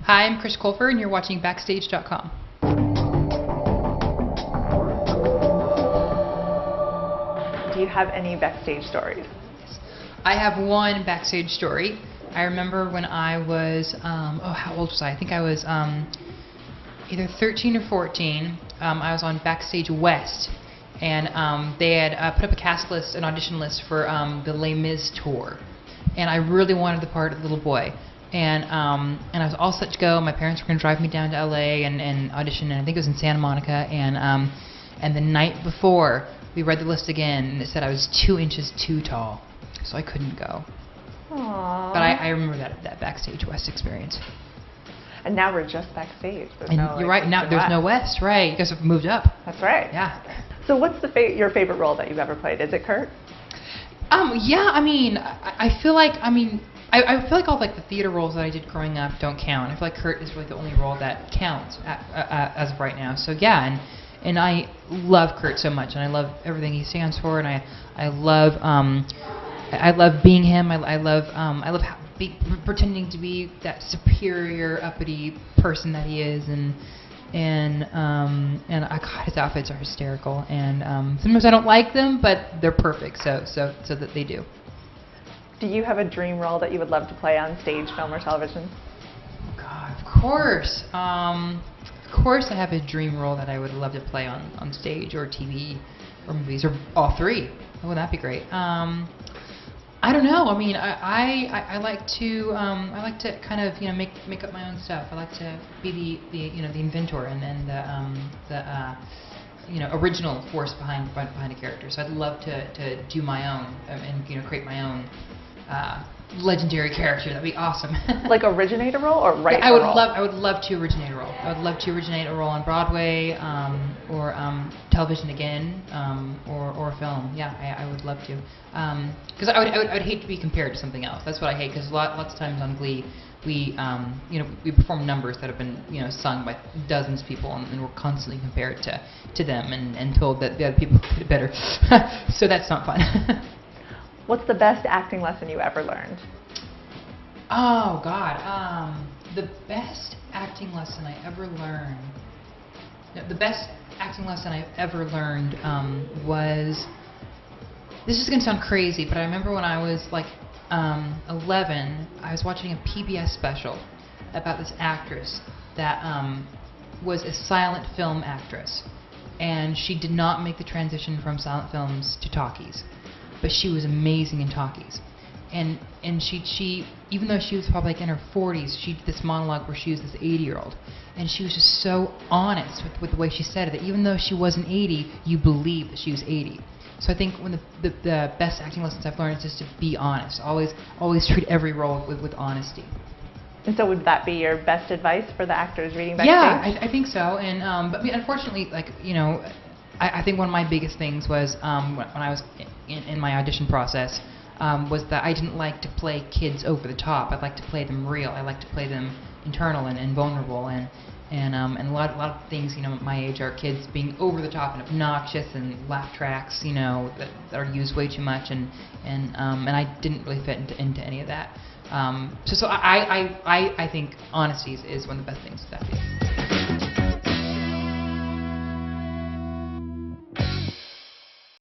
Hi, I'm Chris Colfer, and you're watching backstage.com. Do you have any backstage stories? I have one backstage story. I remember when I was, how old was I? I think I was either 13 or 14. I was on Backstage West, and they had put up a cast list, an audition list for the Les Mis tour. And I really wanted the part of the little boy. And I was all set to go. My parents were going to drive me down to LA and audition, and I think it was in Santa Monica. And the night before, we read the list again, and it said I was 2 inches too tall, so I couldn't go. Aww. But I remember that Backstage West experience. And now we're just backstage. There's And no, you're right. Now there's no West, right? You guys have moved up. That's right. Yeah. So what's your favorite role that you've ever played? Is it Kurt? Yeah. I mean, I feel like I feel like all like the theater roles that I did growing up don't count. I feel like Kurt is really the only role that counts as of right now. So yeah, and I love Kurt so much, and I love everything he stands for, and I love being him. I love pretending to be that superior, uppity person that he is, and God, his outfits are hysterical, and sometimes I don't like them, but they're perfect, so that they do. Do you have a dream role that you would love to play on stage, film, or television? God, of course. Of course I have a dream role that I would love to play on stage or TV or movies, or all three. Oh, wouldn't that be great? I don't know. I mean, I like to kind of make up my own stuff. I like to be the inventor and the original force behind a character. So I'd love to do my own and create my own legendary character. That'd be awesome. Like originate a role or write I a would role? I would love to originate a role. I would love to originate a role on Broadway or television again or film. Yeah, I would love to. Because I would hate to be compared to something else. That's what I hate. Because lots of times on Glee, we perform numbers that have been sung by dozens of people, and we're constantly compared to them and told that the other people did it better. So that's not fun. What's the best acting lesson you ever learned? Oh God, the best acting lesson I ever learned. The best acting lesson I ever learned was. This is gonna sound crazy, but I remember when I was like 11, I was watching a PBS special about this actress that was a silent film actress, and she did not make the transition from silent films to talkies, but she was amazing in talkies. And she even though she was probably like in her 40s, she did this monologue where she was this 80-year-old, and she was just so honest with the way she said it, that even though she wasn't 80, you believed that she was 80. So I think one of the best acting lessons I've learned is just to be honest. Always treat every role with honesty. And so would that be your best advice for the actors reading backstage? Yeah, I think so. And but unfortunately, I think one of my biggest things was when I was in my audition process was that I didn't like to play kids over the top. I'd like to play them real. I like to play them internal and vulnerable, and a lot of things at my age are kids being over the top and obnoxious and laugh tracks that are used way too much, and I didn't really fit into any of that. So I think honesty is one of the best things that is.